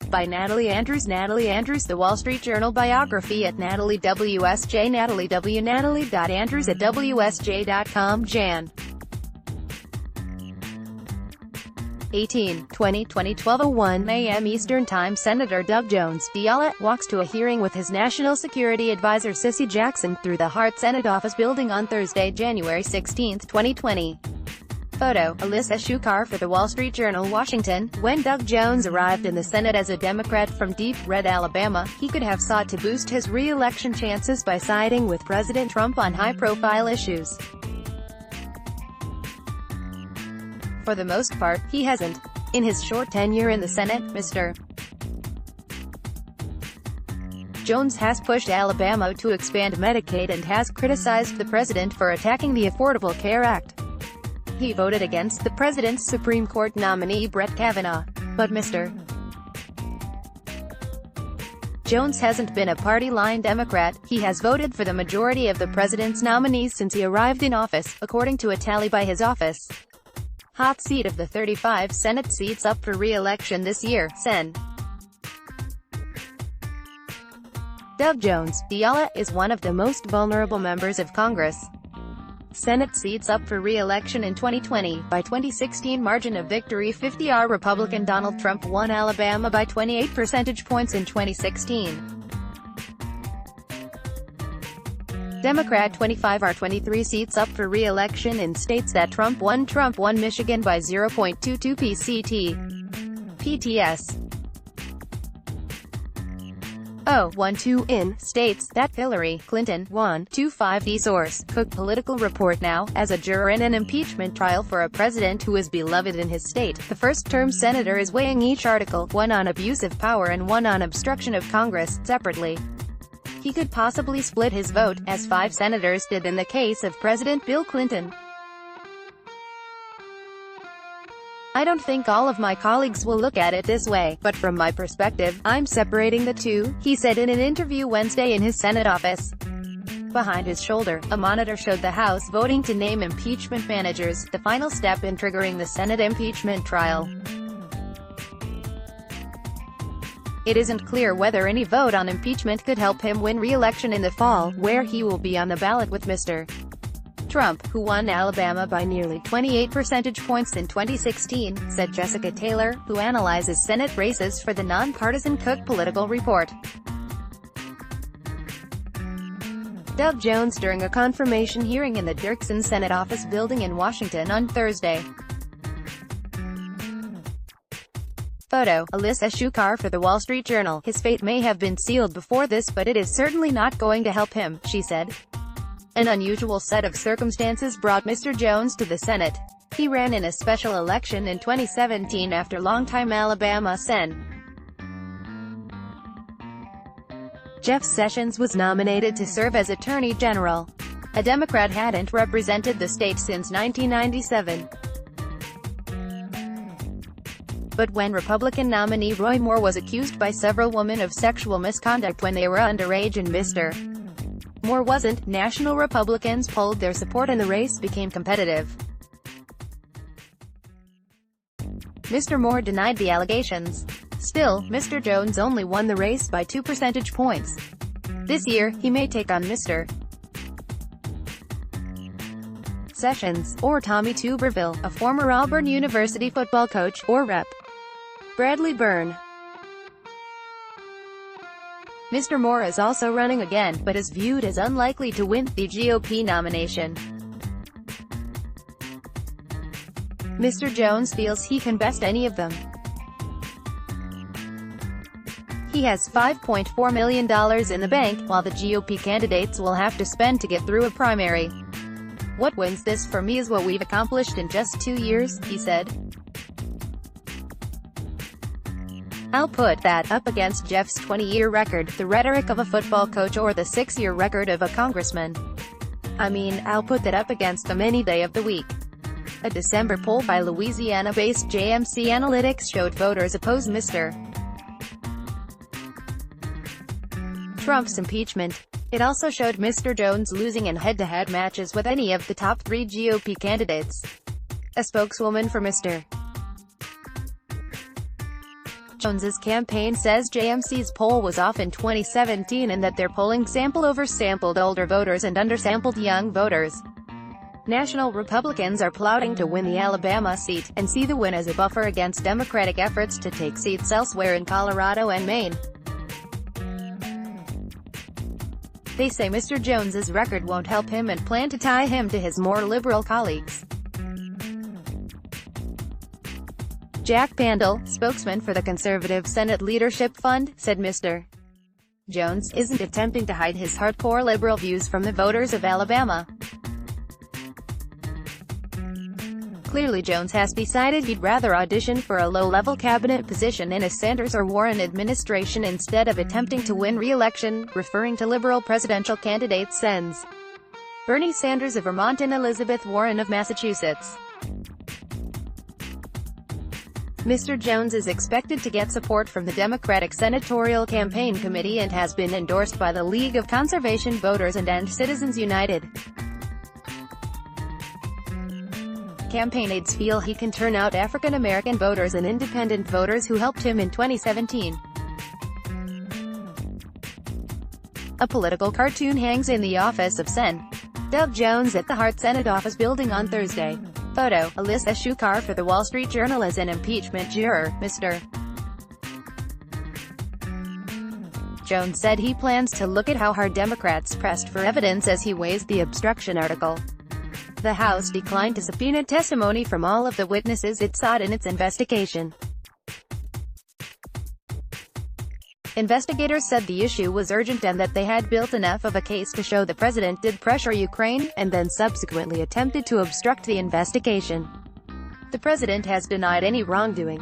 by Natalie Andrews. Natalie Andrews, The Wall Street Journal biography at natalie.w. natalie.andrews at wsj.com. Jan. 18, 2020 12:01 a.m. Eastern Time. Senator Doug Jones, Iowa, walks to a hearing with his National Security Advisor Cissy Jackson through the Hart Senate Office building on Thursday, January 16, 2020. Photo, Alyssa Shukar for The Wall Street Journal. Washington. When Doug Jones arrived in the Senate as a Democrat from deep red Alabama, he could have sought to boost his re-election chances by siding with President Trump on high-profile issues. For the most part, he hasn't. In his short tenure in the Senate, Mr. Jones has pushed Alabama to expand Medicaid and has criticized the president for attacking the Affordable Care Act. He voted against the president's Supreme Court nominee Brett Kavanaugh. But Mr. Jones hasn't been a party-line Democrat. He has voted for the majority of the president's nominees since he arrived in office, according to a tally by his office. Hot seat of the 35 Senate seats up for re-election this year, Sen. Doug Jones, Iowa, is one of the most vulnerable members of Congress. Senate seats up for re-election in 2020. By 2016 margin of victory 50R Republican Donald Trump won Alabama by 28 percentage points in 2016. Democrat 25R 23 seats up for re-election in states that Trump won. Trump won Michigan by 0.22 PTS. 0.12 in states that Hillary Clinton won. 2.5 Source, Cook Political Report. Now, as a juror in an impeachment trial for a president who is beloved in his state, the first-term senator is weighing each article, one on abuse of power and one on obstruction of Congress, separately. He could possibly split his vote, as 5 senators did in the case of President Bill Clinton. I don't think all of my colleagues will look at it this way, but from my perspective, I'm separating the two, he said in an interview Wednesday in his Senate office. Behind his shoulder, a monitor showed the House voting to name impeachment managers, the final step in triggering the Senate impeachment trial. It isn't clear whether any vote on impeachment could help him win re-election in the fall, where he will be on the ballot with Mr. Trump, who won Alabama by nearly 28 percentage points in 2016, said Jessica Taylor, who analyzes Senate races for the nonpartisan Cook Political Report. Doug Jones during a confirmation hearing in the Dirksen Senate Office building in Washington on Thursday. Photo, Alyssa Shukar for The Wall Street Journal. His fate may have been sealed before this, but it is certainly not going to help him, she said. An unusual set of circumstances brought Mr. Jones to the Senate. He ran in a special election in 2017 after longtime Alabama Sen. Jeff Sessions was nominated to serve as Attorney General. A Democrat hadn't represented the state since 1997. But when Republican nominee Roy Moore was accused by several women of sexual misconduct when they were underage and Mr. Moore wasn't, national Republicans polled their support and the race became competitive. Mr. Moore denied the allegations. Still, Mr. Jones only won the race by 2 percentage points. This year, he may take on Mr. Sessions, or Tommy Tuberville, a former Auburn University football coach, or Rep. Bradley Byrne. Mr. Moore is also running again, but is viewed as unlikely to win the GOP nomination. Mr. Jones feels he can best any of them. He has $5.4 million in the bank, while the GOP candidates will have to spend to get through a primary. What wins this for me is what we've accomplished in just 2 years, he said. I'll put that up against Jeff's 20-year record, the rhetoric of a football coach, or the 6-year record of a congressman. I mean, I'll put that up against them any day of the week. A December poll by Louisiana-based JMC Analytics showed voters oppose Mr. Trump's impeachment. It also showed Mr. Jones losing in head-to-head matches with any of the top 3 GOP candidates. A spokeswoman for Mr. Jones's campaign says JMC's poll was off in 2017 and that their polling sample oversampled older voters and undersampled young voters. National Republicans are plotting to win the Alabama seat, and see the win as a buffer against Democratic efforts to take seats elsewhere in Colorado and Maine. They say Mr. Jones's record won't help him and plan to tie him to his more liberal colleagues. Jack Pandel, spokesman for the conservative Senate Leadership Fund, said Mr. Jones isn't attempting to hide his hardcore liberal views from the voters of Alabama. Clearly Jones has decided he'd rather audition for a low-level cabinet position in a Sanders or Warren administration instead of attempting to win re-election, referring to liberal presidential candidate Sens. Bernie Sanders of Vermont and Elizabeth Warren of Massachusetts. Mr. Jones is expected to get support from the Democratic Senatorial Campaign Committee and has been endorsed by the League of Conservation Voters and Citizens United. Campaign aides feel he can turn out African American voters and independent voters who helped him in 2017. A political cartoon hangs in the office of Sen. Doug Jones at the Hart Senate office building on Thursday. Photo, Alyssa Shukar for The Wall Street Journal. As an impeachment juror, Mr. Jones said he plans to look at how hard Democrats pressed for evidence as he weighs the obstruction article. The House declined to subpoena testimony from all of the witnesses it sought in its investigation. Investigators said the issue was urgent and that they had built enough of a case to show the president did pressure Ukraine, and then subsequently attempted to obstruct the investigation. The president has denied any wrongdoing.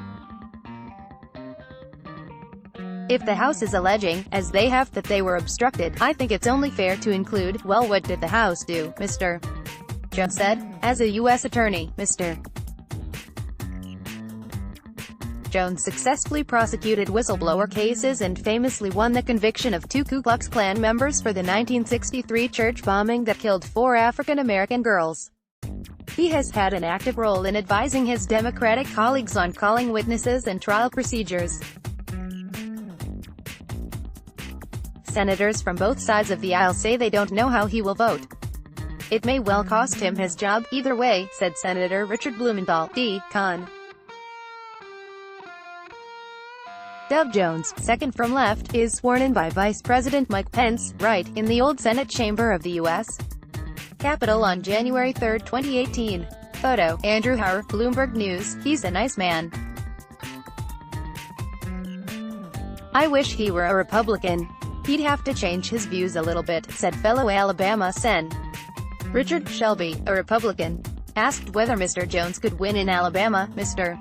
If the House is alleging, as they have, that they were obstructed, I think it's only fair to include, well, what did the House do, Mr. Jones said. As a U.S. attorney, Mr. Jones successfully prosecuted whistleblower cases and famously won the conviction of 2 Ku Klux Klan members for the 1963 church bombing that killed 4 African American girls. He has had an active role in advising his Democratic colleagues on calling witnesses and trial procedures. Senators from both sides of the aisle say they don't know how he will vote. It may well cost him his job, either way, said Senator Richard Blumenthal, D.Con. Doug Jones, second from left, is sworn in by Vice President Mike Pence, right, in the old Senate chamber of the U.S. Capitol on January 3, 2018. Photo, Andrew Hauer, Bloomberg News. He's a nice man. I wish he were a Republican. He'd have to change his views a little bit, said fellow Alabama Sen. Richard Shelby, a Republican, asked whether Mr. Jones could win in Alabama. Mr.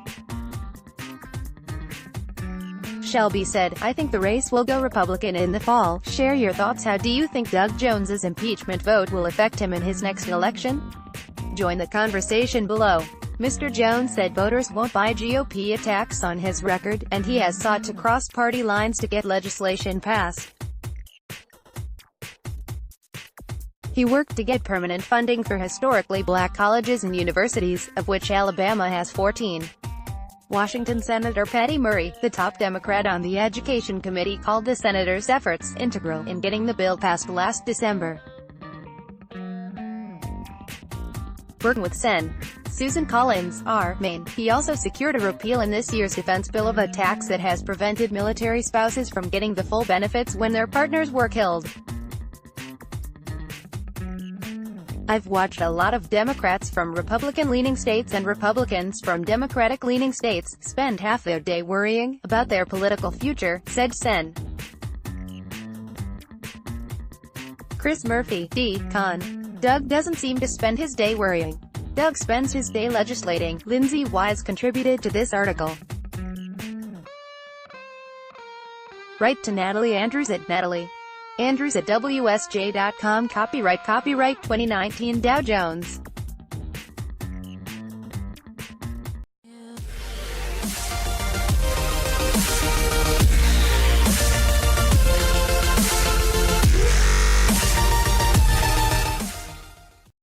Shelby said, I think the race will go Republican in the fall. Share your thoughts. How do you think Doug Jones's impeachment vote will affect him in his next election? Join the conversation below. Mr. Jones said voters won't buy GOP attacks on his record, and he has sought to cross party lines to get legislation passed. He worked to get permanent funding for historically black colleges and universities, of which Alabama has 14. Washington Senator Patty Murray, the top Democrat on the Education Committee, called the senator's efforts integral in getting the bill passed last December. Working with Sen. Susan Collins, R. Maine, he also secured a repeal in this year's defense bill of a tax that has prevented military spouses from getting the full benefits when their partners were killed. I've watched a lot of Democrats from Republican-leaning states and Republicans from Democratic-leaning states spend half their day worrying about their political future, said Sen. Chris Murphy, D.Con. Doug doesn't seem to spend his day worrying. Doug spends his day legislating. Lindsay Wise contributed to this article. Write to Natalie Andrews at nataliew@wsj.com. Copyright 2019 Dow Jones.